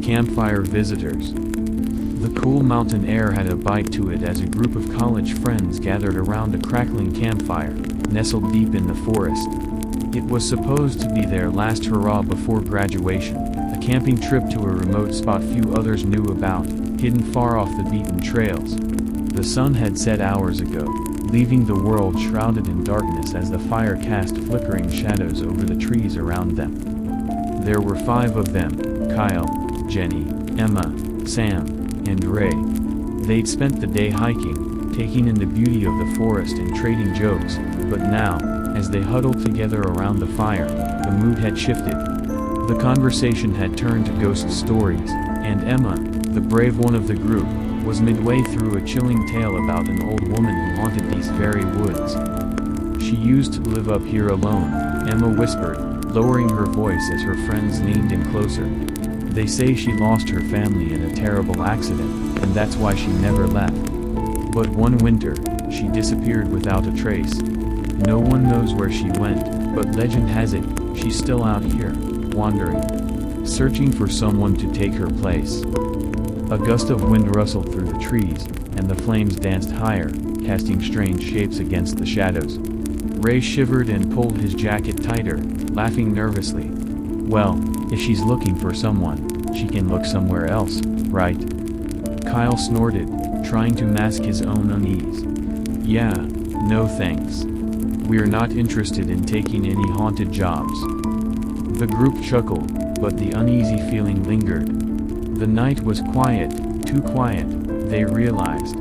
campfire visitors. The cool mountain air had a bite to it as a group of college friends gathered around a crackling campfire, nestled deep in the forest. It was supposed to be their last hurrah before graduation, a camping trip to a remote spot few others knew about, hidden far off the beaten trails. The sun had set hours ago, leaving the world shrouded in darkness as the fire cast flickering shadows over the trees around them. There were 5 of them: Kyle, Jenny, Emma, Sam, and Ray. They'd spent the day hiking, taking in the beauty of the forest and trading jokes, but now, as they huddled together around the fire, the mood had shifted. The conversation had turned to ghost stories, and Emma, the brave one of the group, was midway through a chilling tale about an old woman who haunted these very woods. "She used to live up here alone," Emma whispered, lowering her voice as her friends leaned in closer. "They say she lost her family in a terrible accident, and that's why she never left. But one winter, she disappeared without a trace. No one knows where she went, but legend has it, she's still out here, wandering, searching for someone to take her place." A gust of wind rustled through the trees, and the flames danced higher, casting strange shapes against the shadows. Ray shivered and pulled his jacket tighter, laughing nervously. "Well, if she's looking for someone, she can look somewhere else, right?" Kyle snorted, trying to mask his own unease. "Yeah, no thanks. We're not interested in taking any haunted jobs." The group chuckled, but the uneasy feeling lingered. The night was quiet, too quiet, they realized.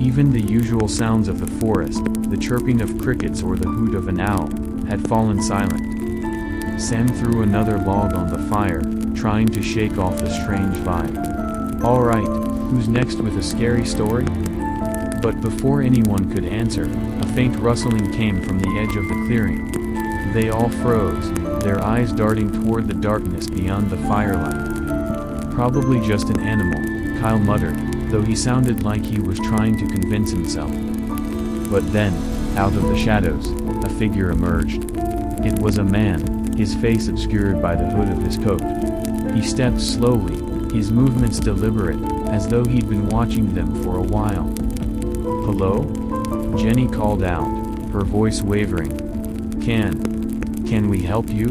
Even the usual sounds of the forest, the chirping of crickets or the hoot of an owl, had fallen silent. Sam threw another log on the fire, trying to shake off the strange vibe. "All right, who's next with a scary story?" But before anyone could answer, a faint rustling came from the edge of the clearing. They all froze, their eyes darting toward the darkness beyond the firelight. "Probably just an animal," Kyle muttered, though he sounded like he was trying to convince himself. But then, out of the shadows, a figure emerged. It was a man, his face obscured by the hood of his coat. He stepped slowly, his movements deliberate, as though he'd been watching them for a while. "Hello?" Jenny called out, her voice wavering. Can we help you?"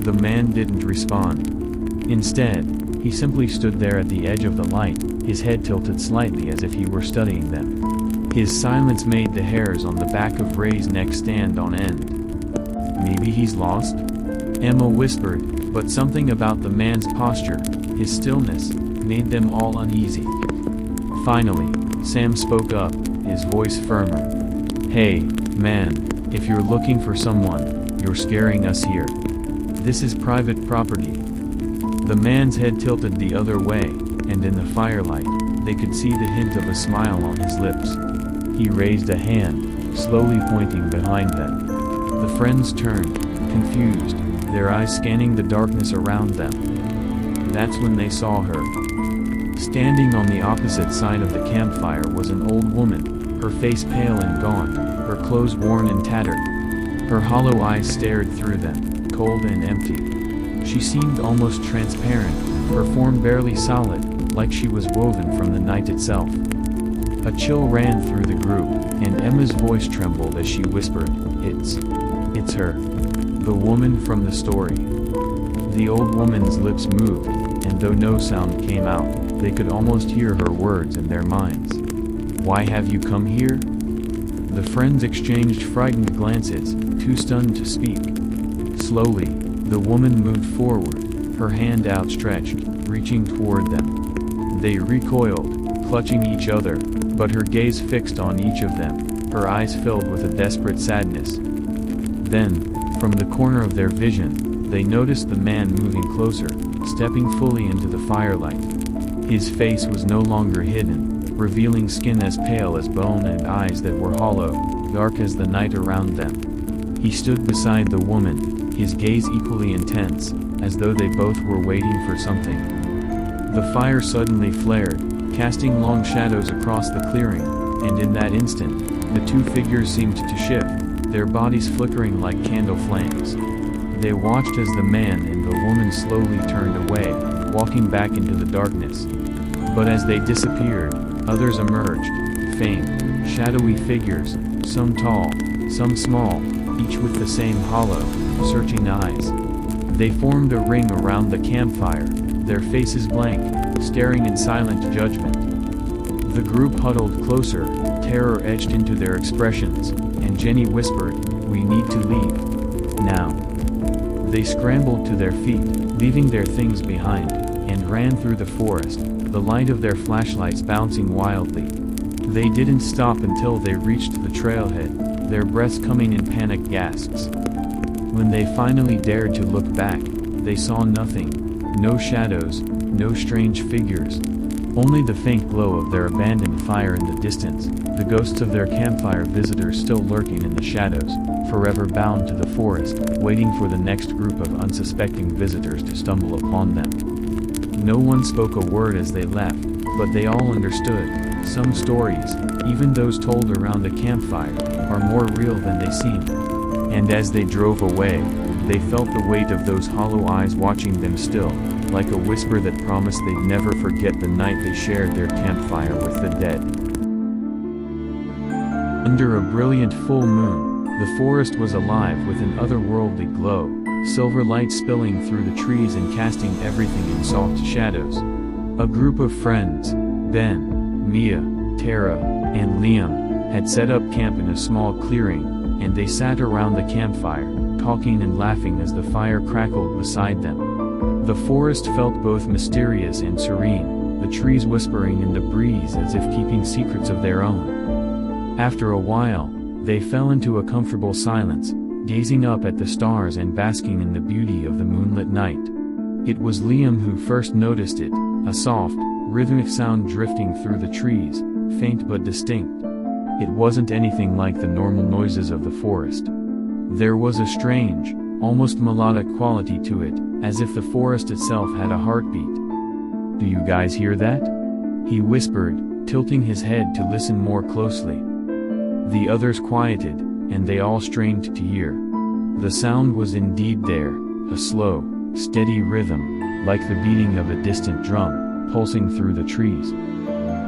The man didn't respond. Instead, he simply stood there at the edge of the light, his head tilted slightly as if he were studying them. His silence made the hairs on the back of Ray's neck stand on end. "Maybe he's lost?" Emma whispered, but something about the man's posture, his stillness, made them all uneasy. Finally, Sam spoke up, his voice firmer. "Hey, man, if you're looking for someone, you're scaring us here. This is private property." The man's head tilted the other way, and in the firelight, they could see the hint of a smile on his lips. He raised a hand, slowly pointing behind them. The friends turned, confused, their eyes scanning the darkness around them. That's when they saw her. Standing on the opposite side of the campfire was an old woman, her face pale and gaunt, her clothes worn and tattered. Her hollow eyes stared through them, cold and empty. She seemed almost transparent, her form barely solid, like she was woven from the night itself. A chill ran through the group, and Emma's voice trembled as she whispered, It's her. The woman from the story." The old woman's lips moved, and though no sound came out, they could almost hear her words in their minds. "Why have you come here?" The friends exchanged frightened glances, too stunned to speak. Slowly, the woman moved forward, her hand outstretched, reaching toward them. They recoiled, clutching each other, but her gaze fixed on each of them, her eyes filled with a desperate sadness. Then, from the corner of their vision, they noticed the man moving closer, stepping fully into the firelight. His face was no longer hidden, revealing skin as pale as bone and eyes that were hollow, dark as the night around them. He stood beside the woman, his gaze equally intense, as though they both were waiting for something. The fire suddenly flared, casting long shadows across the clearing, and in that instant, the two figures seemed to shift, their bodies flickering like candle flames. They watched as the man and the woman slowly turned away, walking back into the darkness. But as they disappeared, others emerged, faint, shadowy figures, some tall, some small, each with the same hollow, searching eyes. They formed a ring around the campfire, their faces blank, staring in silent judgment. The group huddled closer, terror etched into their expressions, and Jenny whispered, "We need to leave. Now." They scrambled to their feet, leaving their things behind, and ran through the forest, the light of their flashlights bouncing wildly. They didn't stop until they reached the trailhead, their breaths coming in panicked gasps. When they finally dared to look back, they saw nothing. No shadows, no strange figures. Only the faint glow of their abandoned fire in the distance, the ghosts of their campfire visitors still lurking in the shadows, forever bound to the forest, waiting for the next group of unsuspecting visitors to stumble upon them. No one spoke a word as they left, but they all understood. Some stories, even those told around a campfire, are more real than they seem. And as they drove away, they felt the weight of those hollow eyes watching them still, like a whisper that promised they'd never forget the night they shared their campfire with the dead. Under a brilliant full moon, the forest was alive with an otherworldly glow, silver light spilling through the trees and casting everything in soft shadows. A group of friends, Ben, Mia, Tara, and Liam, had set up camp in a small clearing, and they sat around the campfire, talking and laughing as the fire crackled beside them. The forest felt both mysterious and serene, the trees whispering in the breeze as if keeping secrets of their own. After a while, they fell into a comfortable silence, gazing up at the stars and basking in the beauty of the moonlit night. It was Liam who first noticed it, a soft, rhythmic sound drifting through the trees, faint but distinct. It wasn't anything like the normal noises of the forest. There was a strange, almost melodic quality to it, as if the forest itself had a heartbeat. "Do you guys hear that?" he whispered, tilting his head to listen more closely. The others quieted, and they all strained to hear. The sound was indeed there, a slow, steady rhythm, like the beating of a distant drum, pulsing through the trees.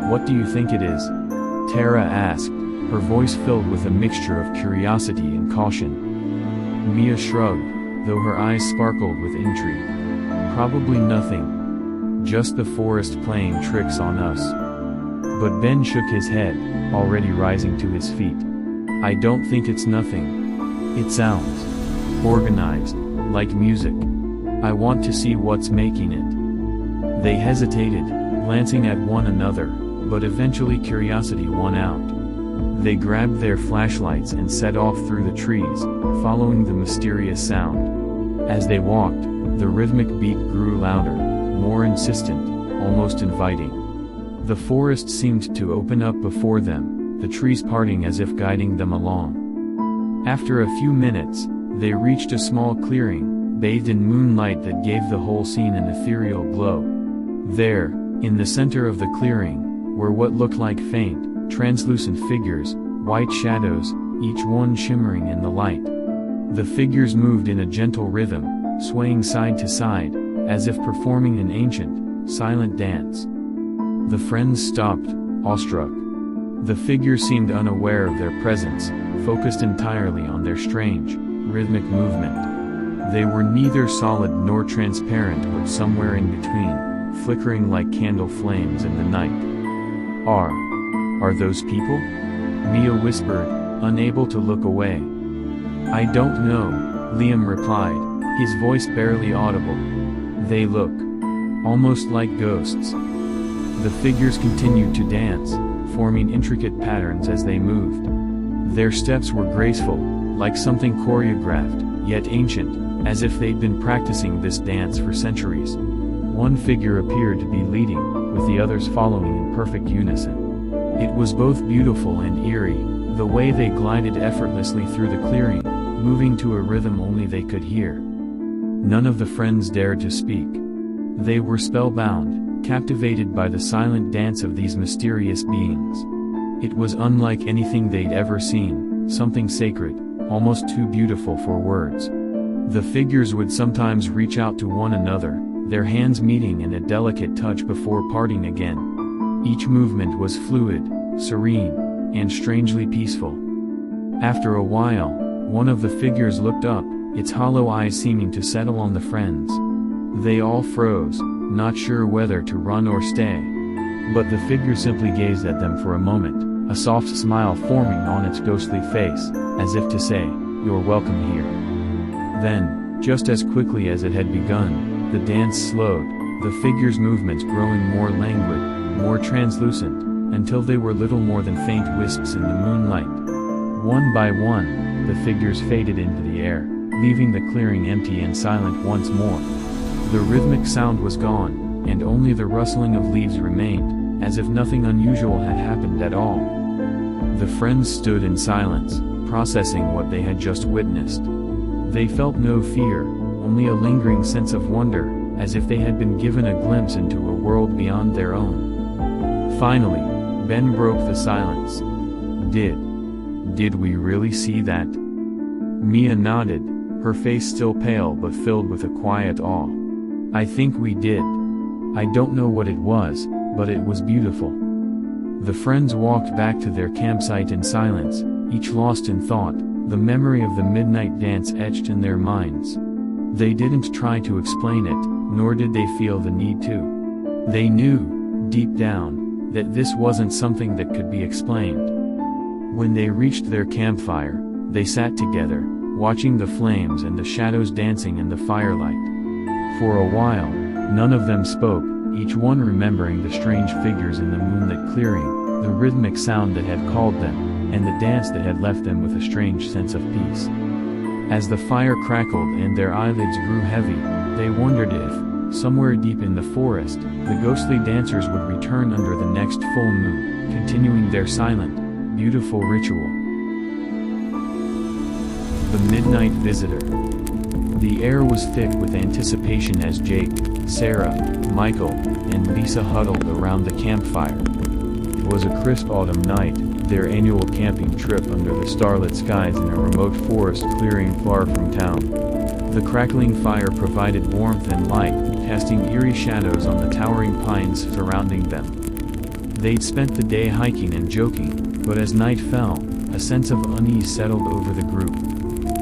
"What do you think it is?" Tara asked, her voice filled with a mixture of curiosity and caution. Mia shrugged, though her eyes sparkled with intrigue. "Probably nothing. Just the forest playing tricks on us." But Ben shook his head, already rising to his feet. "I don't think it's nothing. It sounds organized, like music. I want to see what's making it." They hesitated, glancing at one another, but eventually curiosity won out. They grabbed their flashlights and set off through the trees, following the mysterious sound. As they walked, the rhythmic beat grew louder, more insistent, almost inviting. The forest seemed to open up before them, the trees parting as if guiding them along. After a few minutes, they reached a small clearing, bathed in moonlight that gave the whole scene an ethereal glow. There, in the center of the clearing, were what looked like faint, translucent figures, white shadows, each one shimmering in the light. The figures moved in a gentle rhythm, swaying side to side, as if performing an ancient, silent dance. The friends stopped, awestruck. The figures seemed unaware of their presence, focused entirely on their strange, rhythmic movement. They were neither solid nor transparent but somewhere in between, flickering like candle flames in the night. Are those people?" Mia whispered, unable to look away. "I don't know," Liam replied, his voice barely audible. "They look almost like ghosts." The figures continued to dance, forming intricate patterns as they moved. Their steps were graceful, like something choreographed, yet ancient, as if they'd been practicing this dance for centuries. One figure appeared to be leading, with the others following in perfect unison. It was both beautiful and eerie, the way they glided effortlessly through the clearing, moving to a rhythm only they could hear. None of the friends dared to speak. They were spellbound, captivated by the silent dance of these mysterious beings. It was unlike anything they'd ever seen, something sacred, almost too beautiful for words. The figures would sometimes reach out to one another, their hands meeting in a delicate touch before parting again. Each movement was fluid, serene, and strangely peaceful. After a while, one of the figures looked up, its hollow eyes seeming to settle on the friends. They all froze, not sure whether to run or stay. But the figure simply gazed at them for a moment, a soft smile forming on its ghostly face, as if to say, "You're welcome here." Then, just as quickly as it had begun, the dance slowed, the figure's movements growing more languid, more translucent, until they were little more than faint wisps in the moonlight. One by one, the figures faded into the air, leaving the clearing empty and silent once more. The rhythmic sound was gone, and only the rustling of leaves remained, as if nothing unusual had happened at all. The friends stood in silence, processing what they had just witnessed. They felt no fear, only a lingering sense of wonder, as if they had been given a glimpse into a world beyond their own. Finally, Ben broke the silence. Did we really see that?" Mia nodded, her face still pale but filled with a quiet awe. "I think we did. I don't know what it was, but it was beautiful." The friends walked back to their campsite in silence, each lost in thought, the memory of the midnight dance etched in their minds. They didn't try to explain it, nor did they feel the need to. They knew, deep down, that this wasn't something that could be explained. When they reached their campfire, they sat together, watching the flames and the shadows dancing in the firelight. For a while, none of them spoke, each one remembering the strange figures in the moonlit clearing, the rhythmic sound that had called them, and the dance that had left them with a strange sense of peace. As the fire crackled and their eyelids grew heavy, they wondered if, somewhere deep in the forest, the ghostly dancers would return under the next full moon, continuing their silent, beautiful ritual. The Midnight Visitor. The air was thick with anticipation as Jake, Sarah, Michael, and Lisa huddled around the campfire. It was a crisp autumn night, their annual camping trip under the starlit skies in a remote forest clearing far from town. The crackling fire provided warmth and light, casting eerie shadows on the towering pines surrounding them. They'd spent the day hiking and joking, but as night fell, a sense of unease settled over the group.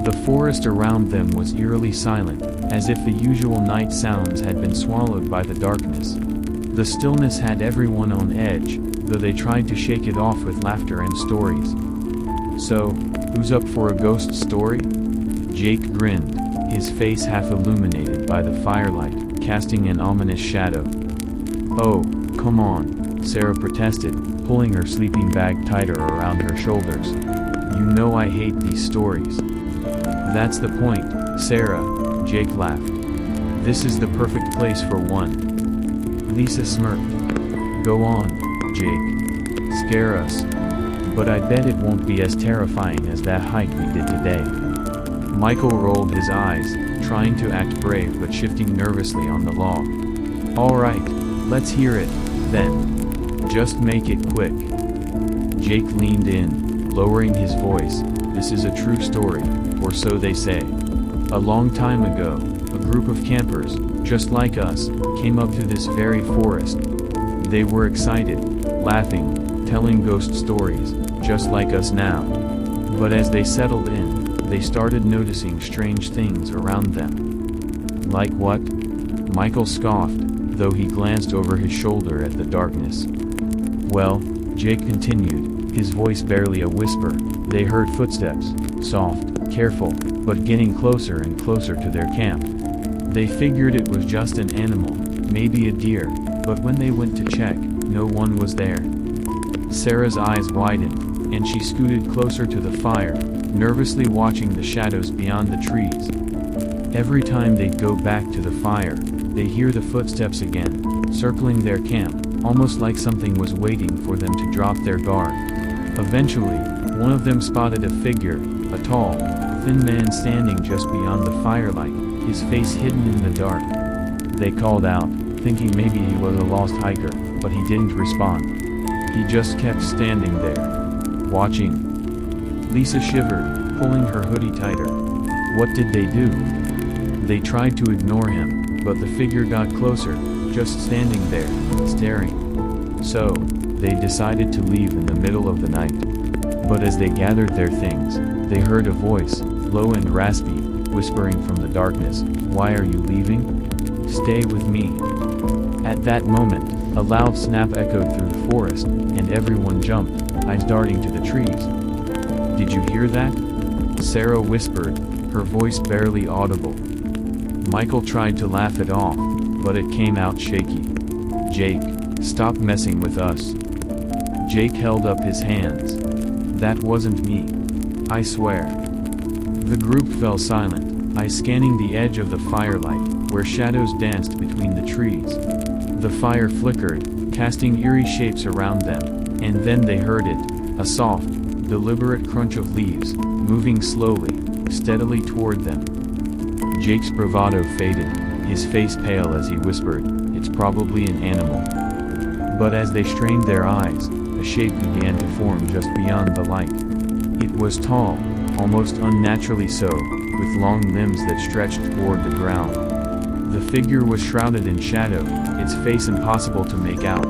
The forest around them was eerily silent, as if the usual night sounds had been swallowed by the darkness. The stillness had everyone on edge, though they tried to shake it off with laughter and stories. "So, who's up for a ghost story?" Jake grinned, his face half illuminated by the firelight, casting an ominous shadow. "Oh, come on," Sarah protested, pulling her sleeping bag tighter around her shoulders. "You know I hate these stories." "That's the point, Sarah," Jake laughed. "This is the perfect place for one." Lisa smirked. "Go on, Jake. Scare us. But I bet it won't be as terrifying as that hike we did today." Michael rolled his eyes, trying to act brave but shifting nervously on the log. "Alright, let's hear it, then. Just make it quick." Jake leaned in, lowering his voice. "This is a true story, or so they say. A long time ago, a group of campers, just like us, came up to this very forest. They were excited, laughing, telling ghost stories, just like us now. But as they settled in, they started noticing strange things around them." "Like what?" Michael scoffed, though he glanced over his shoulder at the darkness. "Well," Jake continued, his voice barely a whisper, "they heard footsteps, soft, careful, but getting closer and closer to their camp. They figured it was just an animal, maybe a deer, but when they went to check, no one was there." Sarah's eyes widened, and she scooted closer to the fire, nervously watching the shadows beyond the trees. Every time they'd go back to the fire, they'd hear the footsteps again, circling their camp, almost like something was waiting for them to drop their guard. Eventually, one of them spotted a figure, a tall, thin man standing just beyond the firelight, his face hidden in the dark. They called out, thinking maybe he was a lost hiker, but he didn't respond. He just kept standing there, watching. Lisa shivered, pulling her hoodie tighter. "What did they do?" They tried to ignore him, but the figure got closer, just standing there, staring. So, they decided to leave in the middle of the night. But as they gathered their things, they heard a voice, low and raspy, whispering from the darkness, "Why are you leaving? Stay with me." At that moment, a loud snap echoed through the forest, and everyone jumped, eyes darting to the trees. "Did you hear that?" Sarah whispered, her voice barely audible. Michael tried to laugh it off, but it came out shaky. "Jake, stop messing with us." Jake held up his hands. "That wasn't me. I swear." The group fell silent, eyes scanning the edge of the firelight, where shadows danced between the trees. The fire flickered, casting eerie shapes around them, and then they heard it, a soft, deliberate crunch of leaves, moving slowly, steadily toward them. Jake's bravado faded, his face pale as he whispered, "It's probably an animal." But as they strained their eyes, a shape began to form just beyond the light. It was tall, almost unnaturally so, with long limbs that stretched toward the ground. The figure was shrouded in shadow, its face impossible to make out.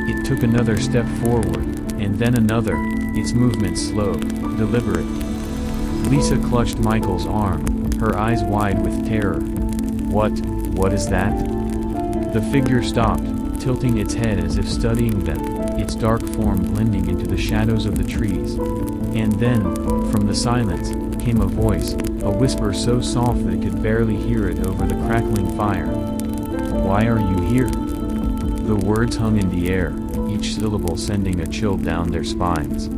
It took another step forward, and then another, its movements slow, deliberate. Lisa clutched Michael's arm, her eyes wide with terror. What is that?" The figure stopped, tilting its head as if studying them, its dark form blending into the shadows of the trees. And then, from the silence, came a voice, a whisper so soft they could barely hear it over the crackling fire. "Why are you here?" The words hung in the air, each syllable sending a chill down their spines.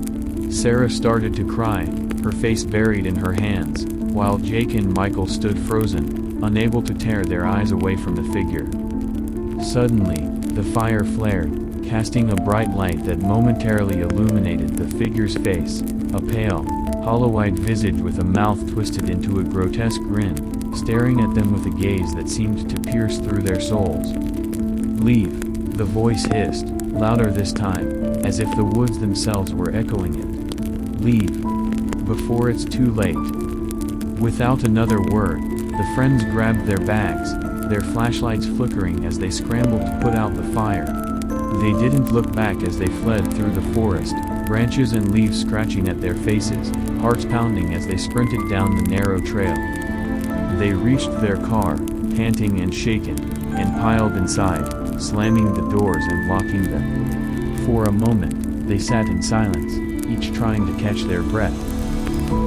Sarah started to cry, her face buried in her hands, while Jake and Michael stood frozen, unable to tear their eyes away from the figure. Suddenly, the fire flared, casting a bright light that momentarily illuminated the figure's face, a pale, hollow-eyed visage with a mouth twisted into a grotesque grin, staring at them with a gaze that seemed to pierce through their souls. "Leave," the voice hissed, louder this time, as if the woods themselves were echoing it. "Leave. Before it's too late." Without another word, the friends grabbed their bags, their flashlights flickering as they scrambled to put out the fire. They didn't look back as they fled through the forest, branches and leaves scratching at their faces, hearts pounding as they sprinted down the narrow trail. They reached their car, panting and shaken, and piled inside, slamming the doors and locking them. For a moment, they sat in silence, each trying to catch their breath.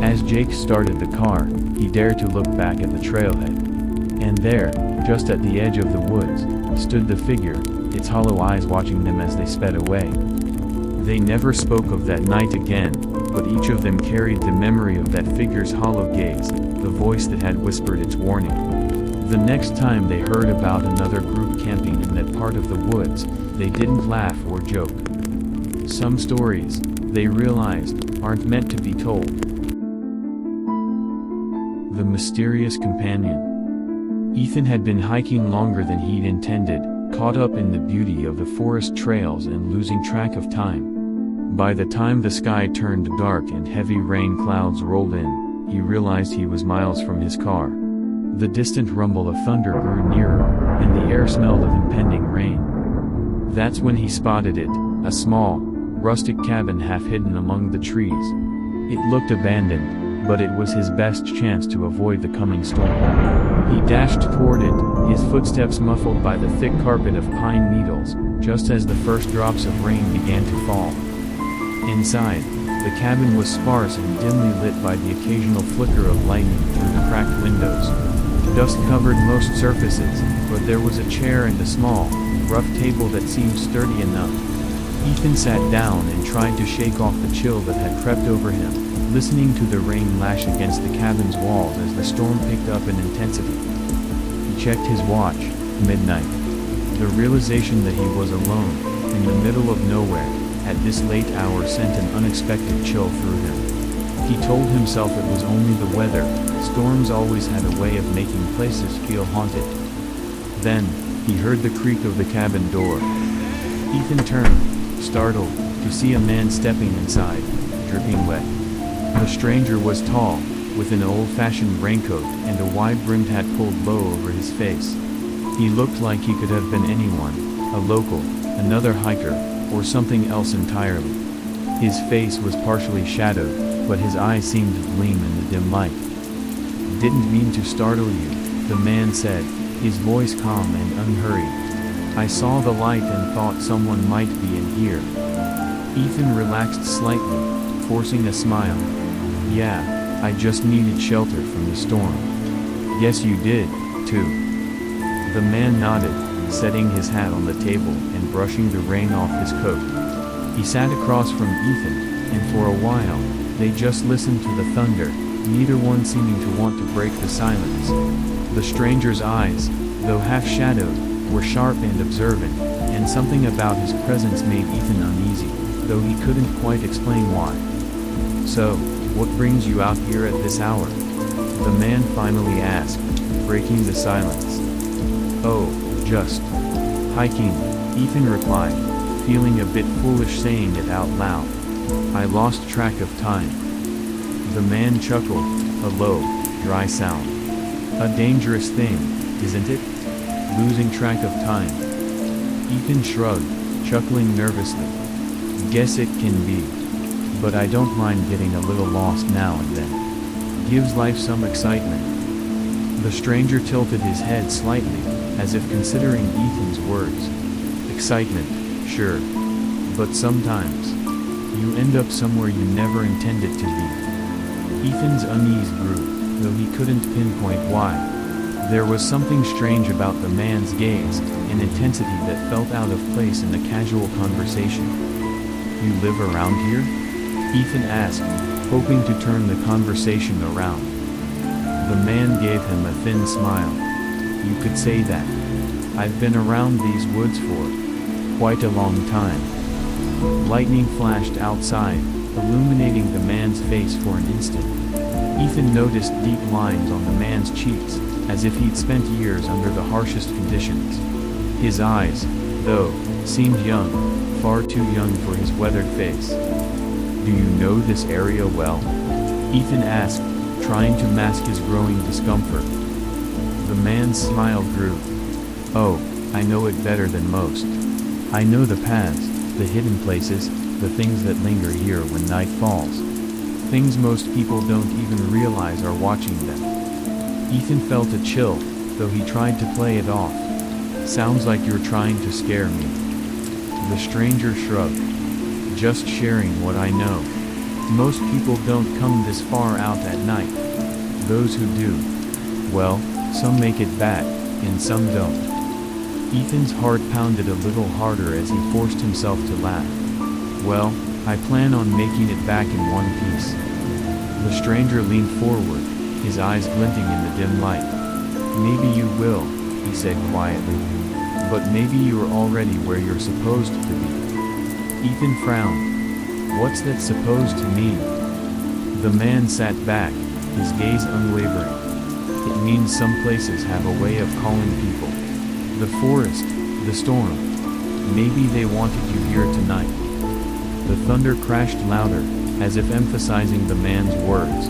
As Jake started the car, he dared to look back at the trailhead. And there, just at the edge of the woods, stood the figure, its hollow eyes watching them as they sped away. They never spoke of that night again, but each of them carried the memory of that figure's hollow gaze, the voice that had whispered its warning. The next time they heard about another group camping in that part of the woods, they didn't laugh or joke. Some stories, they realized, aren't meant to be told. The mysterious companion. Ethan had been hiking longer than he'd intended, caught up in the beauty of the forest trails and losing track of time. By the time the sky turned dark and heavy rain clouds rolled in, he realized he was miles from his car. The distant rumble of thunder grew nearer, and the air smelled of impending rain. That's when he spotted it, a small, rustic cabin half hidden among the trees. It looked abandoned, but it was his best chance to avoid the coming storm. He dashed toward it, his footsteps muffled by the thick carpet of pine needles, just as the first drops of rain began to fall. Inside, the cabin was sparse and dimly lit by the occasional flicker of lightning through the cracked windows. Dust covered most surfaces, but there was a chair and a small, rough table that seemed sturdy enough. Ethan sat down and tried to shake off the chill that had crept over him, listening to the rain lash against the cabin's walls as the storm picked up in intensity. He checked his watch, midnight. The realization that he was alone, in the middle of nowhere, at this late hour sent an unexpected chill through him. He told himself it was only the weather, storms always had a way of making places feel haunted. Then, he heard the creak of the cabin door. Ethan turned, startled, to see a man stepping inside, dripping wet. The stranger was tall, with an old-fashioned raincoat and a wide-brimmed hat pulled low over his face. He looked like he could have been anyone, a local, another hiker, or something else entirely. His face was partially shadowed, but his eyes seemed to gleam in the dim light. "Didn't mean to startle you," the man said, his voice calm and unhurried. "I saw the light and thought someone might be in here." Ethan relaxed slightly, forcing a smile. "Yeah, I just needed shelter from the storm." "Yes, you did, too." The man nodded, setting his hat on the table and brushing the rain off his coat. He sat across from Ethan, and for a while, they just listened to the thunder, neither one seeming to want to break the silence. The stranger's eyes, though half-shadowed, were sharp and observant, and something about his presence made Ethan uneasy, though he couldn't quite explain why. "So, what brings you out here at this hour?" the man finally asked, breaking the silence. "Oh, just hiking," Ethan replied, feeling a bit foolish saying it out loud. "I lost track of time." The man chuckled, a low, dry sound. "A dangerous thing, isn't it? Losing track of time." Ethan shrugged, chuckling nervously. "Guess it can be. But I don't mind getting a little lost now and then. Gives life some excitement." The stranger tilted his head slightly, as if considering Ethan's words. "Excitement, sure. But sometimes, you end up somewhere you never intended to be." Ethan's unease grew, though he couldn't pinpoint why. There was something strange about the man's gaze, an intensity that felt out of place in a casual conversation. "You live around here?" Ethan asked, hoping to turn the conversation around. The man gave him a thin smile. "You could say that. I've been around these woods for quite a long time." Lightning flashed outside, illuminating the man's face for an instant. Ethan noticed deep lines on the man's cheeks, as if he'd spent years under the harshest conditions. His eyes, though, seemed young, far too young for his weathered face. "Do you know this area well?" Ethan asked, trying to mask his growing discomfort. The man's smile grew. "Oh, I know it better than most. I know the paths, the hidden places, the things that linger here when night falls. Things most people don't even realize are watching them." Ethan felt a chill, though he tried to play it off. "Sounds like you're trying to scare me." The stranger shrugged. "Just sharing what I know. Most people don't come this far out at night. Those who do, well, some make it back, and some don't." Ethan's heart pounded a little harder as he forced himself to laugh. "Well, I plan on making it back in one piece." The stranger leaned forward, his eyes glinting in the dim light. "Maybe you will," he said quietly. "But maybe you're already where you're supposed to be." Ethan frowned. "What's that supposed to mean?" The man sat back, his gaze unwavering. "It means some places have a way of calling people. The forest, the storm. Maybe they wanted you here tonight." The thunder crashed louder, as if emphasizing the man's words.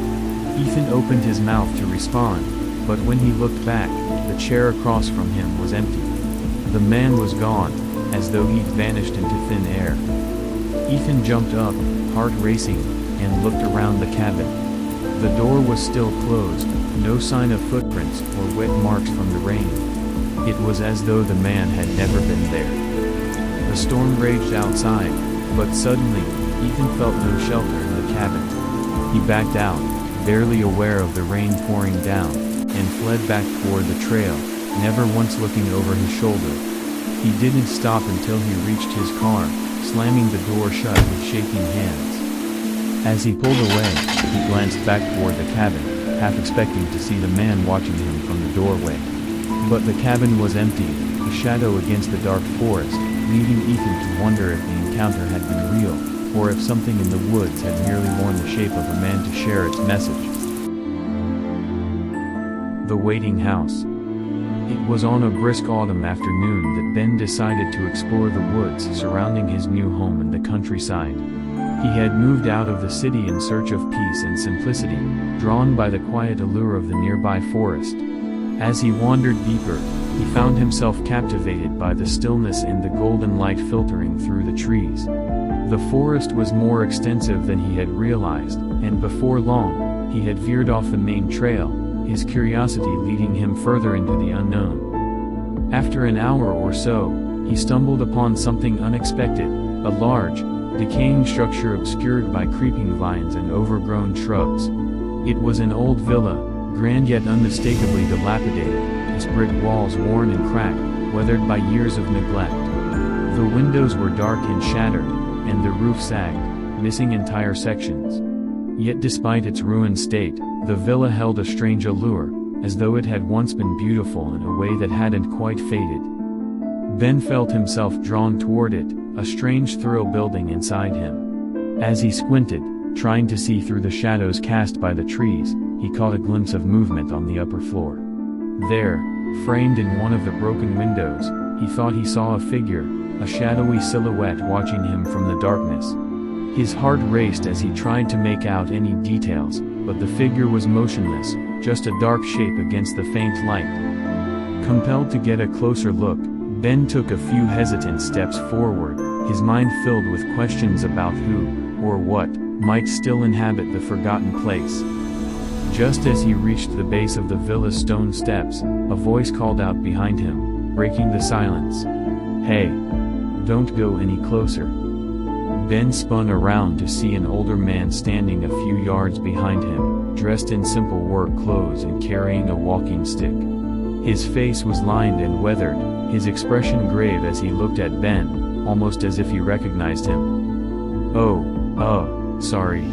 Ethan opened his mouth to respond, but when he looked back, the chair across from him was empty. The man was gone, as though he'd vanished into thin air. Ethan jumped up, heart racing, and looked around the cabin. The door was still closed, no sign of footprints or wet marks from the rain. It was as though the man had never been there. The storm raged outside, but suddenly, Ethan felt no shelter in the cabin. He backed out, barely aware of the rain pouring down, and fled back toward the trail, never once looking over his shoulder. He didn't stop until he reached his car, slamming the door shut with shaking hands. As he pulled away, he glanced back toward the cabin, half expecting to see the man watching him from the doorway. But the cabin was empty, a shadow against the dark forest, leaving Ethan to wonder if the encounter had been real, or if something in the woods had merely worn the shape of a man to share its message. The waiting house. It was on a brisk autumn afternoon that Ben decided to explore the woods surrounding his new home in the countryside. He had moved out of the city in search of peace and simplicity, drawn by the quiet allure of the nearby forest. As he wandered deeper, he found himself captivated by the stillness and the golden light filtering through the trees. The forest was more extensive than he had realized, and before long, he had veered off the main trail, his curiosity leading him further into the unknown. After an hour or so, he stumbled upon something unexpected, a large, decaying structure obscured by creeping vines and overgrown shrubs. It was an old villa, grand yet unmistakably dilapidated, its brick walls worn and cracked, weathered by years of neglect. The windows were dark and shattered, and the roof sagged, missing entire sections. Yet despite its ruined state, the villa held a strange allure, as though it had once been beautiful in a way that hadn't quite faded. Ben felt himself drawn toward it, a strange thrill building inside him. As he squinted, trying to see through the shadows cast by the trees, he caught a glimpse of movement on the upper floor. There, framed in one of the broken windows, he thought he saw a figure, a shadowy silhouette watching him from the darkness. His heart raced as he tried to make out any details, but the figure was motionless, just a dark shape against the faint light. Compelled to get a closer look, Ben took a few hesitant steps forward, his mind filled with questions about who, or what, might still inhabit the forgotten place. Just as he reached the base of the villa's stone steps, a voice called out behind him, breaking the silence. "Hey! Don't go any closer." Ben spun around to see an older man standing a few yards behind him, dressed in simple work clothes and carrying a walking stick. His face was lined and weathered, his expression grave as he looked at Ben, almost as if he recognized him. Sorry.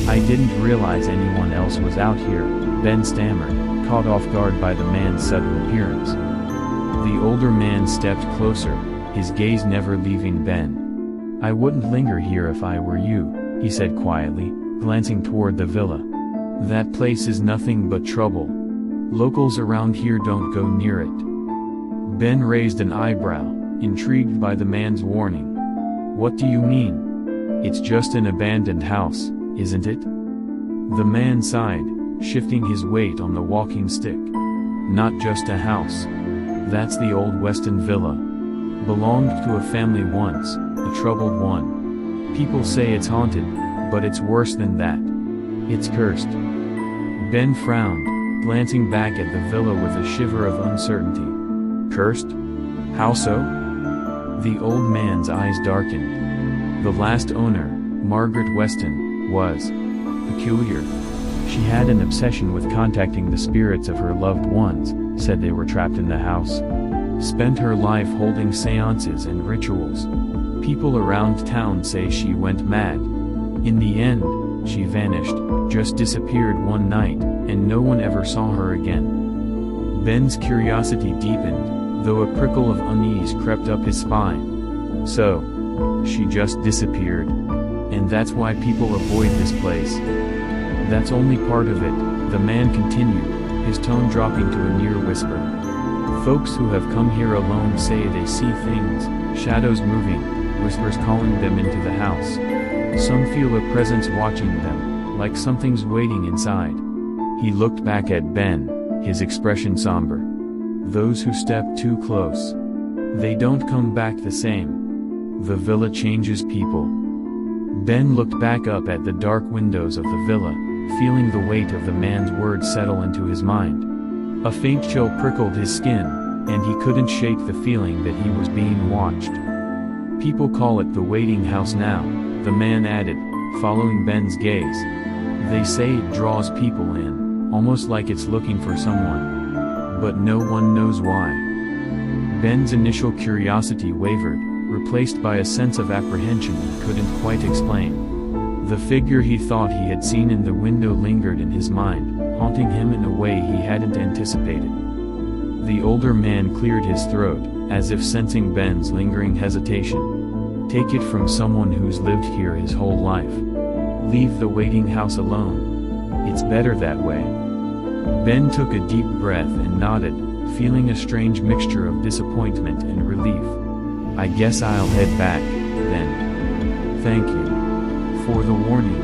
I didn't realize anyone else was out here," Ben stammered, caught off guard by the man's sudden appearance. The older man stepped closer, his gaze never leaving Ben. "I wouldn't linger here if I were you," he said quietly, glancing toward the villa. "That place is nothing but trouble. Locals around here don't go near it." Ben raised an eyebrow, intrigued by the man's warning. "What do you mean? It's just an abandoned house, isn't it?" The man sighed, shifting his weight on the walking stick. "Not just a house. That's the old Weston villa. Belonged to a family once, a troubled one. People say it's haunted, but it's worse than that. It's cursed." Ben frowned, glancing back at the villa with a shiver of uncertainty. "Cursed? How so?" The old man's eyes darkened. The last owner, Margaret Weston, was peculiar. She had an obsession with contacting the spirits of her loved ones, said they were trapped in the house. Spent her life holding seances and rituals. People around town say she went mad. In the end, she vanished, just disappeared one night, and no one ever saw her again. Ben's curiosity deepened, though a prickle of unease crept up his spine. So, she just disappeared. And that's why people avoid this place. That's only part of it, the man continued, his tone dropping to a near whisper. Folks who have come here alone say they see things, shadows moving, whispers calling them into the house. Some feel a presence watching them, like something's waiting inside. He looked back at Ben, his expression somber. Those who step too close, they don't come back the same. The villa changes people. Ben looked back up at the dark windows of the villa, feeling the weight of the man's words settle into his mind. A faint chill prickled his skin, and he couldn't shake the feeling that he was being watched. People call it the waiting house now, the man added, following Ben's gaze. They say it draws people in, almost like it's looking for someone. But no one knows why. Ben's initial curiosity wavered, replaced by a sense of apprehension he couldn't quite explain. The figure he thought he had seen in the window lingered in his mind, haunting him in a way he hadn't anticipated. The older man cleared his throat, as if sensing Ben's lingering hesitation. Take it from someone who's lived here his whole life. Leave the waiting house alone. It's better that way. Ben took a deep breath and nodded, feeling a strange mixture of disappointment and relief. I guess I'll head back, then. Thank you. for the warning?"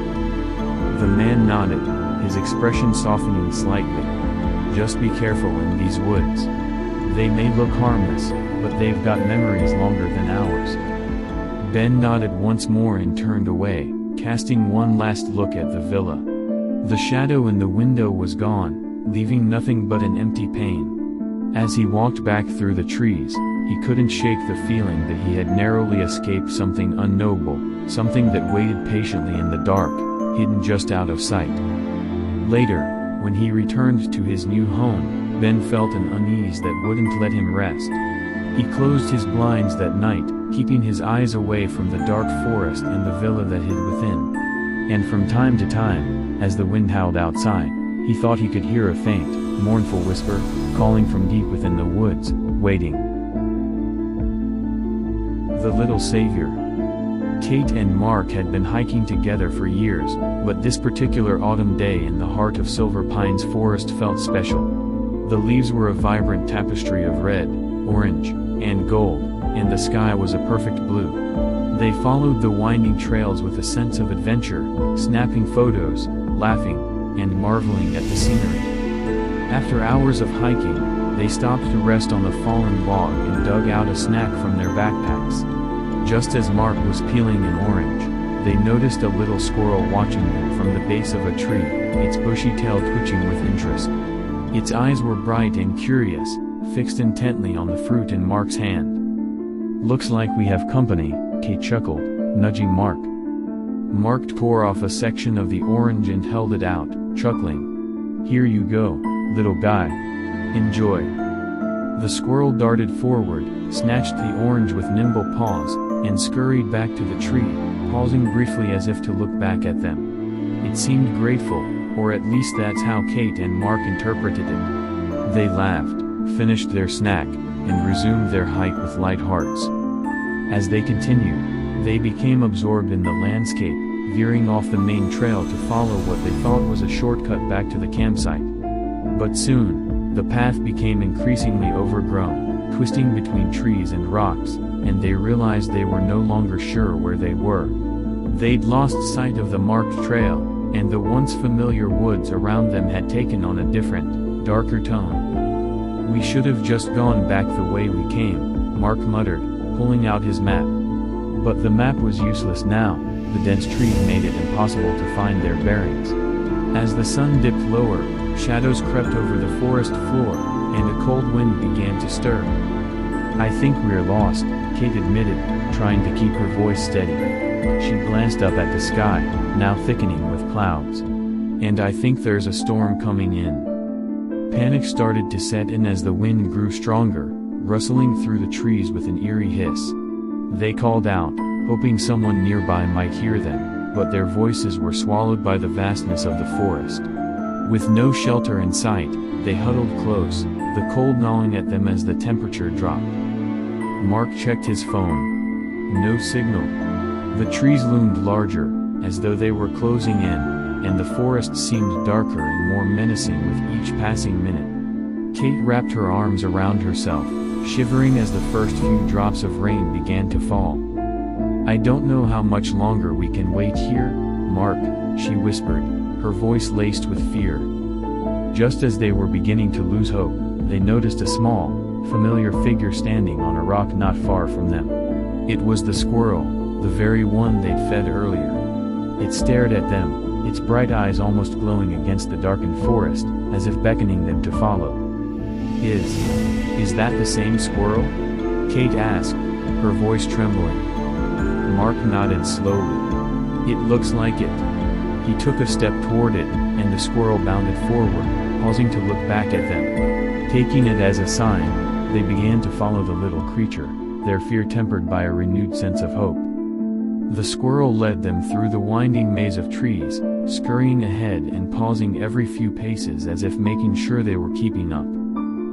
The man nodded, his expression softening slightly. "Just be careful in these woods. They may look harmless, but they've got memories longer than ours." Ben nodded once more and turned away, casting one last look at the villa. The shadow in the window was gone, leaving nothing but an empty pane. As he walked back through the trees, he couldn't shake the feeling that he had narrowly escaped something unknowable, something that waited patiently in the dark, hidden just out of sight. Later, when he returned to his new home, Ben felt an unease that wouldn't let him rest. He closed his blinds that night, keeping his eyes away from the dark forest and the villa that hid within. And from time to time, as the wind howled outside, he thought he could hear a faint, mournful whisper, calling from deep within the woods, waiting. The Little Savior. Kate and Mark had been hiking together for years, but this particular autumn day in the heart of Silver Pines Forest felt special. The leaves were a vibrant tapestry of red, orange, and gold, and the sky was a perfect blue. They followed the winding trails with a sense of adventure, snapping photos, laughing, and marveling at the scenery. After hours of hiking, they stopped to rest on the fallen log and dug out a snack from their backpacks. Just as Mark was peeling an orange, they noticed a little squirrel watching them from the base of a tree, its bushy tail twitching with interest. Its eyes were bright and curious, fixed intently on the fruit in Mark's hand. "Looks like we have company," Kate chuckled, nudging Mark. Mark tore off a section of the orange and held it out, chuckling. "Here you go, little guy. Enjoy." The squirrel darted forward, snatched the orange with nimble paws, and scurried back to the tree, pausing briefly as if to look back at them. It seemed grateful, or at least that's how Kate and Mark interpreted it. They laughed, finished their snack, and resumed their hike with light hearts. As they continued, they became absorbed in the landscape, veering off the main trail to follow what they thought was a shortcut back to the campsite. But soon, the path became increasingly overgrown, twisting between trees and rocks, and they realized they were no longer sure where they were. They'd lost sight of the marked trail, and the once familiar woods around them had taken on a different, darker tone. "We should have just gone back the way we came," Mark muttered, pulling out his map. But the map was useless now, the dense trees made it impossible to find their bearings. As the sun dipped lower, shadows crept over the forest floor, and a cold wind began to stir. "I think we're lost," Kate admitted, trying to keep her voice steady. She glanced up at the sky, now thickening with clouds. "And I think there's a storm coming in." Panic started to set in as the wind grew stronger, rustling through the trees with an eerie hiss. They called out, hoping someone nearby might hear them, but their voices were swallowed by the vastness of the forest. With no shelter in sight, they huddled close, the cold gnawing at them as the temperature dropped. Mark checked his phone. No signal. The trees loomed larger, as though they were closing in, and the forest seemed darker and more menacing with each passing minute. Kate wrapped her arms around herself, shivering as the first few drops of rain began to fall. "I don't know how much longer we can wait here, Mark," she whispered, her voice laced with fear. Just as they were beginning to lose hope, they noticed a small, familiar figure standing on a rock not far from them. It was the squirrel, the very one they'd fed earlier. It stared at them, its bright eyes almost glowing against the darkened forest, as if beckoning them to follow. Is that the same squirrel?" Kate asked, her voice trembling. Mark nodded slowly. "It looks like it." He took a step toward it, and the squirrel bounded forward, pausing to look back at them. Taking it as a sign, they began to follow the little creature, their fear tempered by a renewed sense of hope. The squirrel led them through the winding maze of trees, scurrying ahead and pausing every few paces as if making sure they were keeping up.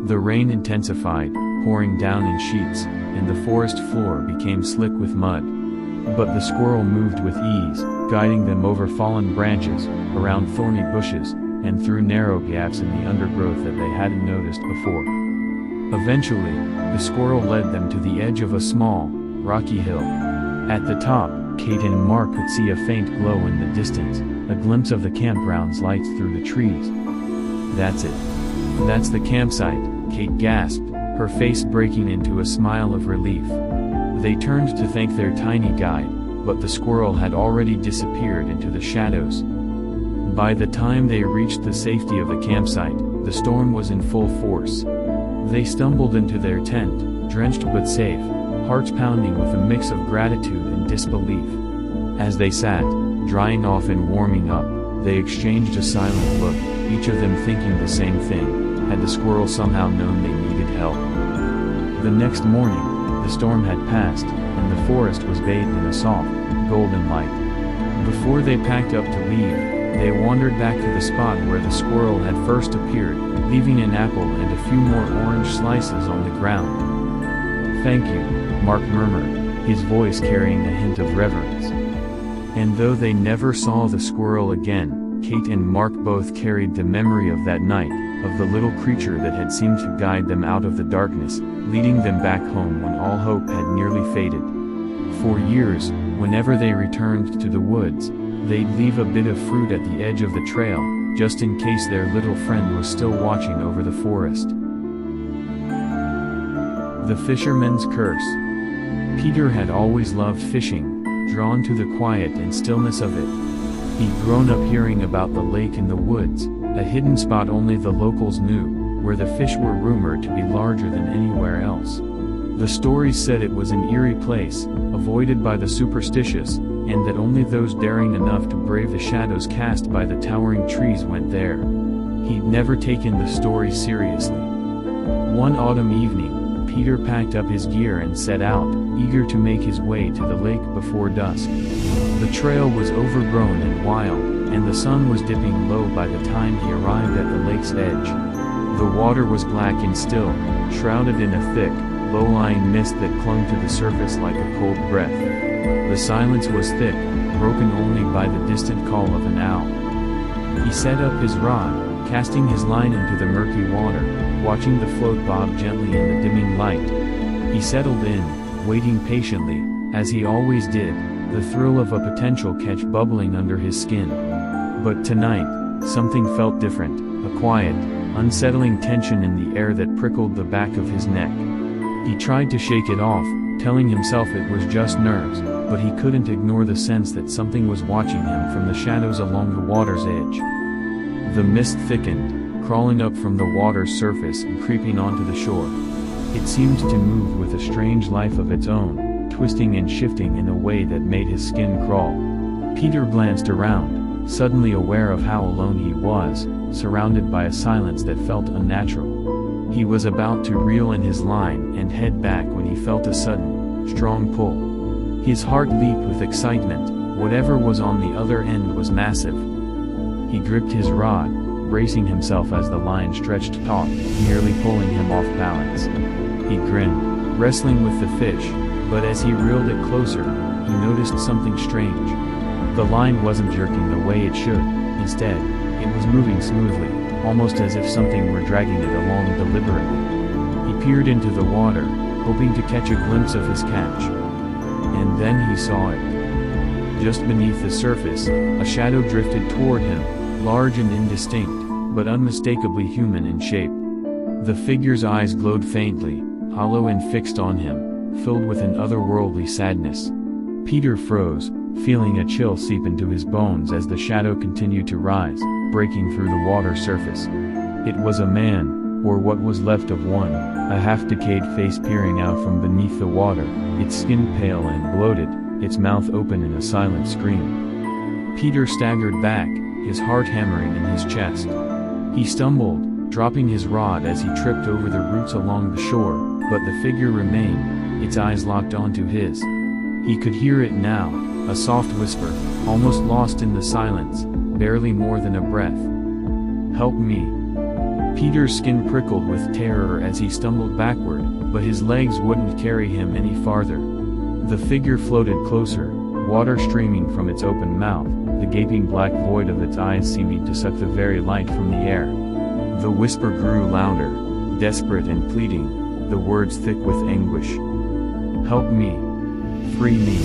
The rain intensified, pouring down in sheets, and the forest floor became slick with mud. But the squirrel moved with ease, guiding them over fallen branches, around thorny bushes, and through narrow gaps in the undergrowth that they hadn't noticed before. Eventually, the squirrel led them to the edge of a small, rocky hill. At the top, Kate and Mark could see a faint glow in the distance, a glimpse of the campground's lights through the trees. "That's it. That's the campsite," Kate gasped, her face breaking into a smile of relief. They turned to thank their tiny guide, but the squirrel had already disappeared into the shadows. By the time they reached the safety of the campsite, the storm was in full force. They stumbled into their tent, drenched but safe, hearts pounding with a mix of gratitude and disbelief. As they sat, drying off and warming up, they exchanged a silent look, each of them thinking the same thing: had the squirrel somehow known they needed help? The next morning, the storm had passed, and the forest was bathed in a soft, golden light. Before they packed up to leave, they wandered back to the spot where the squirrel had first appeared, leaving an apple and a few more orange slices on the ground. "Thank you," Mark murmured, his voice carrying a hint of reverence. And though they never saw the squirrel again, Kate and Mark both carried the memory of that night, of the little creature that had seemed to guide them out of the darkness, leading them back home when all hope had nearly faded. For years, whenever they returned to the woods, they'd leave a bit of fruit at the edge of the trail, just in case their little friend was still watching over the forest. The Fisherman's Curse. Peter had always loved fishing, drawn to the quiet and stillness of it. He'd grown up hearing about the lake in the woods, a hidden spot only the locals knew, where the fish were rumored to be larger than anywhere else. The stories said it was an eerie place, avoided by the superstitious, and that only those daring enough to brave the shadows cast by the towering trees went there. He'd never taken the stories seriously. One autumn evening, Peter packed up his gear and set out, eager to make his way to the lake before dusk. The trail was overgrown and wild, and the sun was dipping low by the time he arrived at the lake's edge. The water was black and still, shrouded in a thick, low-lying mist that clung to the surface like a cold breath. The silence was thick, broken only by the distant call of an owl. He set up his rod, casting his line into the murky water, watching the float bob gently in the dimming light. He settled in, waiting patiently, as he always did, the thrill of a potential catch bubbling under his skin. But tonight, something felt different, a quiet, unsettling tension in the air that prickled the back of his neck. He tried to shake it off, telling himself it was just nerves, but he couldn't ignore the sense that something was watching him from the shadows along the water's edge. The mist thickened, crawling up from the water's surface and creeping onto the shore. It seemed to move with a strange life of its own, twisting and shifting in a way that made his skin crawl. Peter glanced around, suddenly aware of how alone he was, surrounded by a silence that felt unnatural. He was about to reel in his line and head back when he felt a sudden, strong pull. His heart leaped with excitement. Whatever was on the other end was massive. He gripped his rod, bracing himself as the line stretched taut, nearly pulling him off balance. He grinned, wrestling with the fish, but as he reeled it closer, he noticed something strange. The line wasn't jerking the way it should. Instead, it was moving smoothly, almost as if something were dragging it along deliberately. He peered into the water, hoping to catch a glimpse of his catch. And then he saw it. Just beneath the surface, a shadow drifted toward him, large and indistinct, but unmistakably human in shape. The figure's eyes glowed faintly, hollow and fixed on him, filled with an otherworldly sadness. Peter froze, feeling a chill seep into his bones as the shadow continued to rise, breaking through the water surface. It was a man, or what was left of one, a half-decayed face peering out from beneath the water, its skin pale and bloated, its mouth open in a silent scream. Peter staggered back, his heart hammering in his chest. He stumbled, dropping his rod as he tripped over the roots along the shore, but the figure remained, its eyes locked onto his. He could hear it now, a soft whisper, almost lost in the silence, barely more than a breath. "Help me." Peter's skin prickled with terror as he stumbled backward, but his legs wouldn't carry him any farther. The figure floated closer, water streaming from its open mouth, the gaping black void of its eyes seeming to suck the very light from the air. The whisper grew louder, desperate and pleading, the words thick with anguish. "Help me. Free me."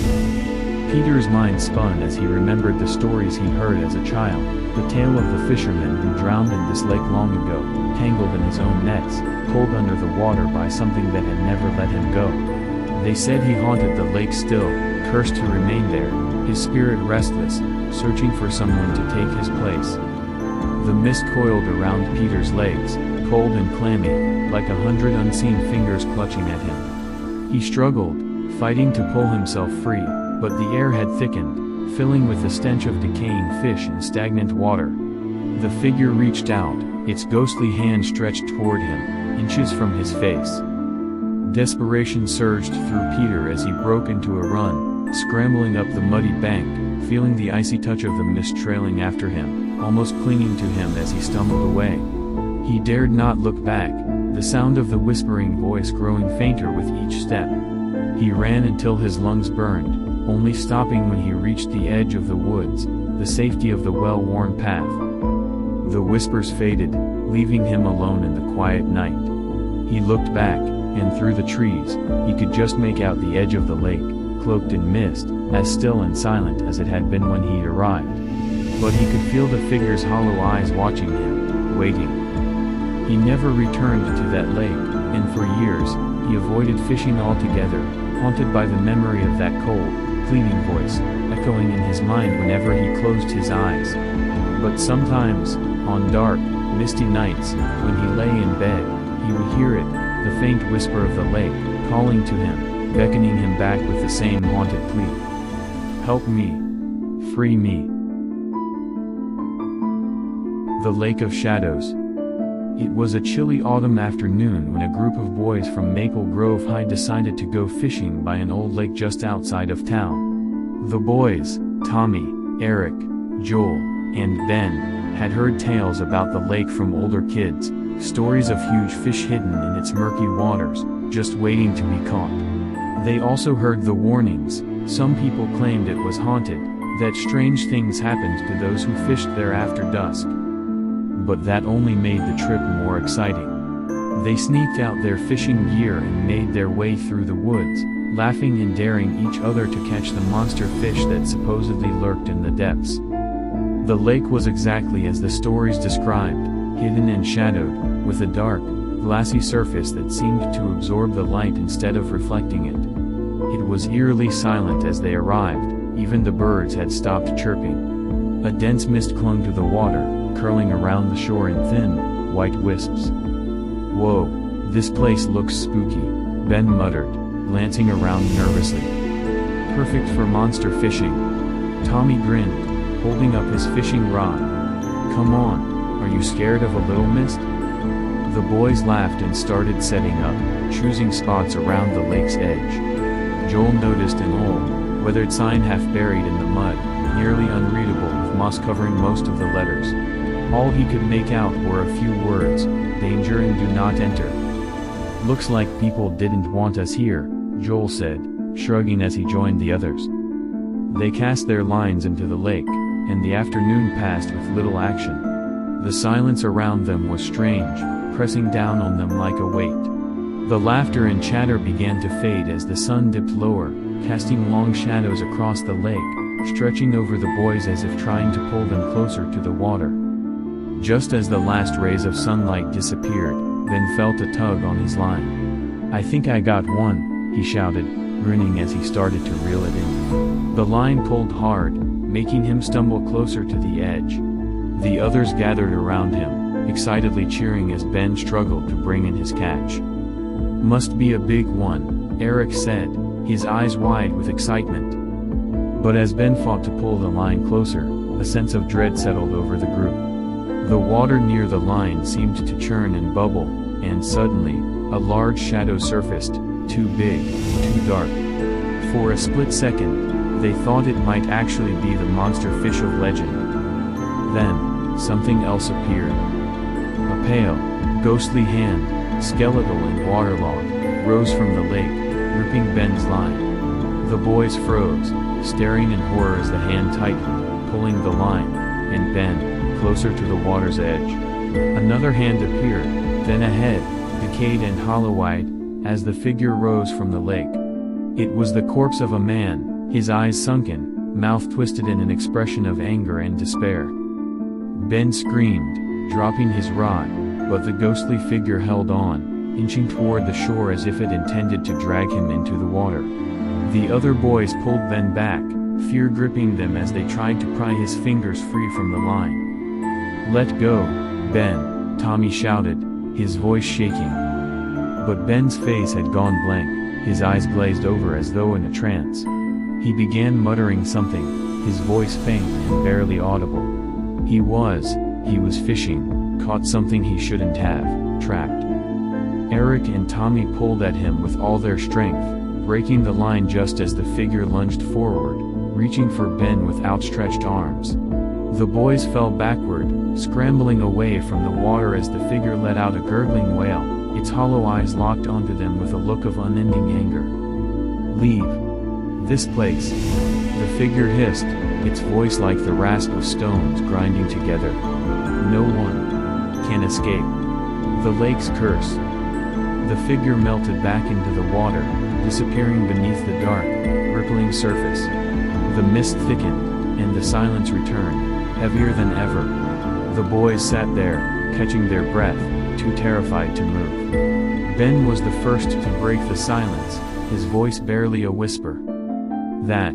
Peter's mind spun as he remembered the stories he'd heard as a child, the tale of the fisherman who drowned in this lake long ago, tangled in his own nets, pulled under the water by something that had never let him go. They said he haunted the lake still, cursed to remain there, his spirit restless, searching for someone to take his place. The mist coiled around Peter's legs, cold and clammy, like 100 unseen fingers clutching at him. He struggled, fighting to pull himself free, but the air had thickened, filling with the stench of decaying fish and stagnant water. The figure reached out, its ghostly hand stretched toward him, inches from his face. Desperation surged through Peter as he broke into a run, scrambling up the muddy bank, feeling the icy touch of the mist trailing after him, almost clinging to him as he stumbled away. He dared not look back, the sound of the whispering voice growing fainter with each step. He ran until his lungs burned, only stopping when he reached the edge of the woods, the safety of the well-worn path. The whispers faded, leaving him alone in the quiet night. He looked back, and through the trees, he could just make out the edge of the lake, cloaked in mist, as still and silent as it had been when he'd arrived. But he could feel the figure's hollow eyes watching him, waiting. He never returned to that lake, and for years, he avoided fishing altogether, haunted by the memory of that cold, pleading voice, echoing in his mind whenever he closed his eyes. But sometimes, on dark, misty nights, when he lay in bed, he would hear it, the faint whisper of the lake, calling to him, beckoning him back with the same haunted plea. Help me. Free me. The Lake of Shadows. It was a chilly autumn afternoon when a group of boys from Maple Grove High decided to go fishing by an old lake just outside of town. The boys, Tommy, Eric, Joel, and Ben, had heard tales about the lake from older kids, stories of huge fish hidden in its murky waters, just waiting to be caught. They also heard the warnings. Some people claimed it was haunted, that strange things happened to those who fished there after dusk. But that only made the trip more exciting. They sneaked out their fishing gear and made their way through the woods, laughing and daring each other to catch the monster fish that supposedly lurked in the depths. The lake was exactly as the stories described, hidden and shadowed, with a dark, glassy surface that seemed to absorb the light instead of reflecting it. It was eerily silent as they arrived, even the birds had stopped chirping. A dense mist clung to the water, curling around the shore in thin, white wisps. Whoa, this place looks spooky, Ben muttered, glancing around nervously. Perfect for monster fishing. Tommy grinned, holding up his fishing rod. Come on, are you scared of a little mist? The boys laughed and started setting up, choosing spots around the lake's edge. Joel noticed an old, weathered sign half buried in the mud, nearly unreadable with moss covering most of the letters. All he could make out were a few words, danger and do not enter. Looks like people didn't want us here, Joel said, shrugging as he joined the others. They cast their lines into the lake, and the afternoon passed with little action. The silence around them was strange, pressing down on them like a weight. The laughter and chatter began to fade as the sun dipped lower, casting long shadows across the lake, stretching over the boys as if trying to pull them closer to the water. Just as the last rays of sunlight disappeared, Ben felt a tug on his line. I think I got one, he shouted, grinning as he started to reel it in. The line pulled hard, making him stumble closer to the edge. The others gathered around him, excitedly cheering as Ben struggled to bring in his catch. Must be a big one, Eric said, his eyes wide with excitement. But as Ben fought to pull the line closer, a sense of dread settled over the group. The water near the line seemed to churn and bubble, and suddenly, a large shadow surfaced, too big, too dark. For a split second, they thought it might actually be the monster fish of legend. Then, something else appeared. A pale, ghostly hand, skeletal and waterlogged, rose from the lake, gripping Ben's line. The boys froze, staring in horror as the hand tightened, pulling the line, and Ben, closer to the water's edge. Another hand appeared, then a head, decayed and hollow-eyed, as the figure rose from the lake. It was the corpse of a man, his eyes sunken, mouth twisted in an expression of anger and despair. Ben screamed, dropping his rod, but the ghostly figure held on, inching toward the shore as if it intended to drag him into the water. The other boys pulled Ben back, fear gripping them as they tried to pry his fingers free from the line. "Let go, Ben," Tommy shouted, his voice shaking. But Ben's face had gone blank, his eyes glazed over as though in a trance. He began muttering something, his voice faint and barely audible. He was fishing, caught something he shouldn't have, trapped. Eric and Tommy pulled at him with all their strength, breaking the line just as the figure lunged forward, reaching for Ben with outstretched arms. The boys fell backward, scrambling away from the water as the figure let out a gurgling wail, its hollow eyes locked onto them with a look of unending anger. "Leave this place," the figure hissed, its voice like the rasp of stones grinding together. "No one can escape the lake's curse." The figure melted back into the water, disappearing beneath the dark, rippling surface. The mist thickened, and the silence returned, heavier than ever. The boys sat there, catching their breath, too terrified to move. Ben was the first to break the silence, his voice barely a whisper. That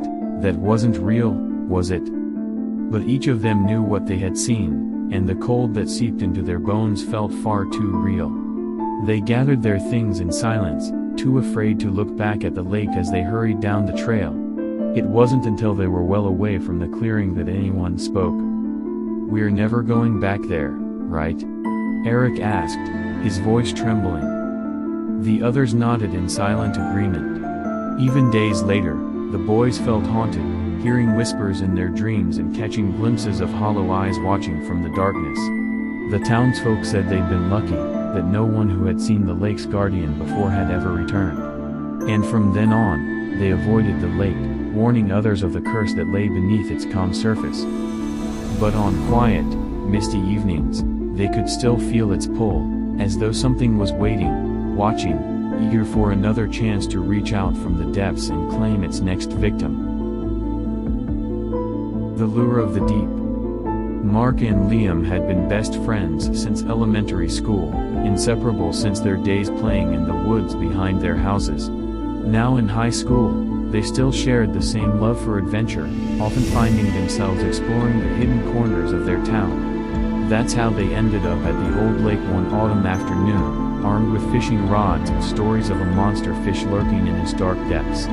wasn't real, was it? But each of them knew what they had seen, and the cold that seeped into their bones felt far too real. They gathered their things in silence, too afraid to look back at the lake as they hurried down the trail. It wasn't until they were well away from the clearing that anyone spoke. "We're never going back there, right?" Eric asked, his voice trembling. The others nodded in silent agreement. Even days later, the boys felt haunted, hearing whispers in their dreams and catching glimpses of hollow eyes watching from the darkness. The townsfolk said they'd been lucky, that no one who had seen the lake's guardian before had ever returned. And from then on, they avoided the lake, warning others of the curse that lay beneath its calm surface. But on quiet, misty evenings, they could still feel its pull, as though something was waiting, watching, eager for another chance to reach out from the depths and claim its next victim. The lure of the deep. Mark and Liam had been best friends since elementary school, inseparable since their days playing in the woods behind their houses. Now in high school, they still shared the same love for adventure, often finding themselves exploring the hidden corners of their town. That's how they ended up at the old lake one autumn afternoon, armed with fishing rods and stories of a monster fish lurking in its dark depths.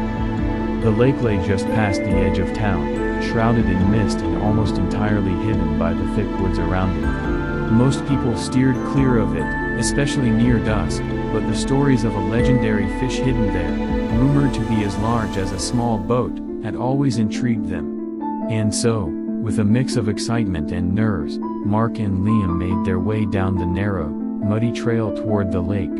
The lake lay just past the edge of town, shrouded in mist and almost entirely hidden by the thick woods around it. Most people steered clear of it, especially near dusk, but the stories of a legendary fish hidden there, rumored to be as large as a small boat, had always intrigued them. And so, with a mix of excitement and nerves, Mark and Liam made their way down the narrow, muddy trail toward the lake.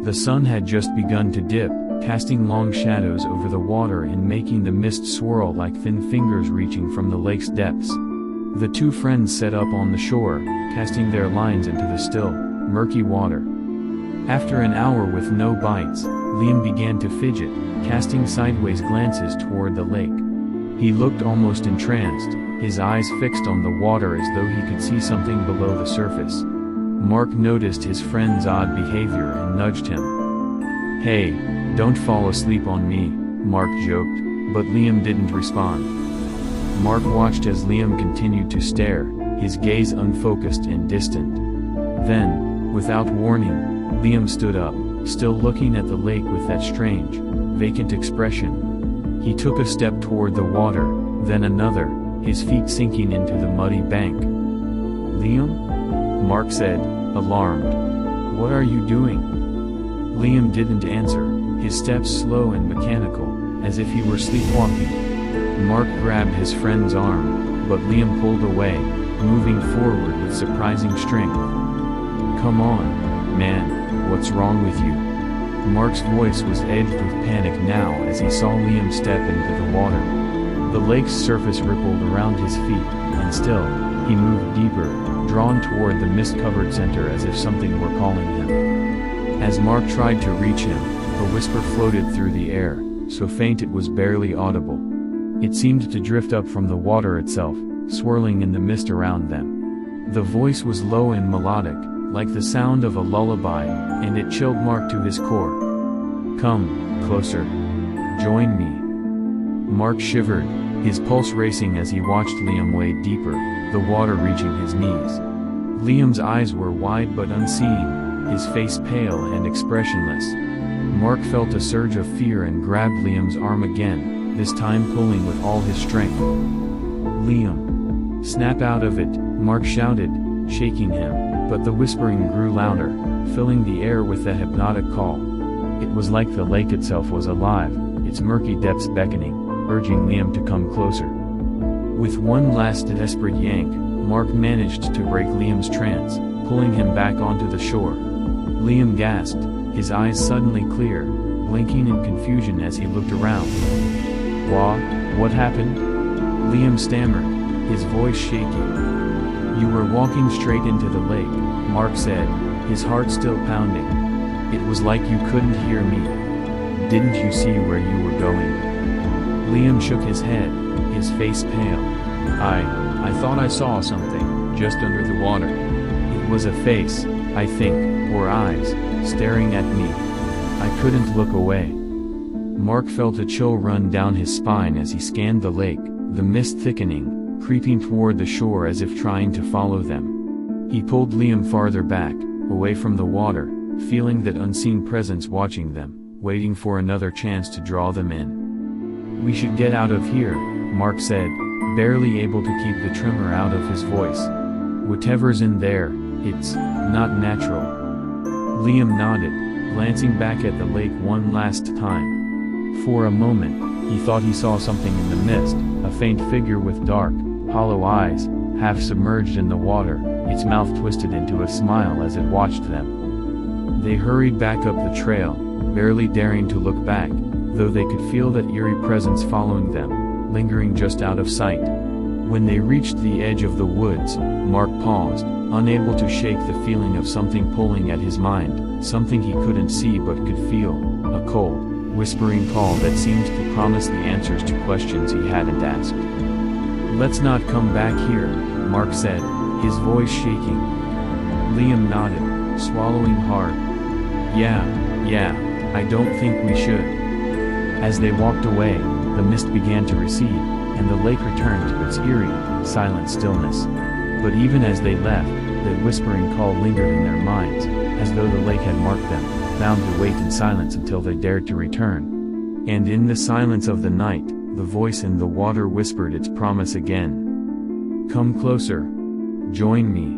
The sun had just begun to dip, casting long shadows over the water and making the mist swirl like thin fingers reaching from the lake's depths. The two friends set up on the shore, casting their lines into the still, murky water. After an hour with no bites, Liam began to fidget, casting sideways glances toward the lake. He looked almost entranced, his eyes fixed on the water as though he could see something below the surface. Mark noticed his friend's odd behavior and nudged him. "Hey, don't fall asleep on me," Mark joked, but Liam didn't respond. Mark watched as Liam continued to stare, his gaze unfocused and distant. Then, without warning, Liam stood up, still looking at the lake with that strange, vacant expression. He took a step toward the water, then another, his feet sinking into the muddy bank. "Liam?" Mark said, alarmed. "What are you doing?" Liam didn't answer, his steps slow and mechanical, as if he were sleepwalking. Mark grabbed his friend's arm, but Liam pulled away, moving forward with surprising strength. "Come on, man, what's wrong with you?" Mark's voice was edged with panic now as he saw Liam step into the water. The lake's surface rippled around his feet, and still, he moved deeper, drawn toward the mist-covered center as if something were calling him. As Mark tried to reach him, a whisper floated through the air, so faint it was barely audible. It seemed to drift up from the water itself, swirling in the mist around them. The voice was low and melodic, like the sound of a lullaby, and it chilled Mark to his core. "Come closer. Join me." Mark shivered, his pulse racing as he watched Liam wade deeper, the water reaching his knees. Liam's eyes were wide but unseeing, his face pale and expressionless. Mark felt a surge of fear and grabbed Liam's arm again, this time pulling with all his strength. "Liam! Snap out of it," Mark shouted, shaking him, but the whispering grew louder, filling the air with a hypnotic call. It was like the lake itself was alive, its murky depths beckoning, urging Liam to come closer. With one last desperate yank, Mark managed to break Liam's trance, pulling him back onto the shore. Liam gasped, his eyes suddenly clear, blinking in confusion as he looked around. What happened?" Liam stammered, his voice shaking. "You were walking straight into the lake," Mark said, his heart still pounding. "It was like you couldn't hear me. Didn't you see where you were going?" Liam shook his head, his face pale. I thought I saw something, just under the water. It was a face, I think, or eyes, staring at me. I couldn't look away." Mark felt a chill run down his spine as he scanned the lake, the mist thickening, creeping toward the shore as if trying to follow them. He pulled Liam farther back, away from the water, feeling that unseen presence watching them, waiting for another chance to draw them in. "We should get out of here," Mark said, barely able to keep the tremor out of his voice. "Whatever's in there, it's not natural." Liam nodded, glancing back at the lake one last time. For a moment, he thought he saw something in the mist, a faint figure with dark, hollow eyes, half submerged in the water, its mouth twisted into a smile as it watched them. They hurried back up the trail, barely daring to look back, though they could feel that eerie presence following them, lingering just out of sight. When they reached the edge of the woods, Mark paused, unable to shake the feeling of something pulling at his mind, something he couldn't see but could feel, a cold, whispering call that seemed to promise the answers to questions he hadn't asked. "Let's not come back here," Mark said, his voice shaking. Liam nodded, swallowing hard. Yeah, I don't think we should." As they walked away, the mist began to recede, and the lake returned to its eerie, silent stillness. But even as they left, that whispering call lingered in their minds, as though the lake had marked them, bound to wait in silence until they dared to return. And in the silence of the night, the voice in the water whispered its promise again. "Come closer. Join me."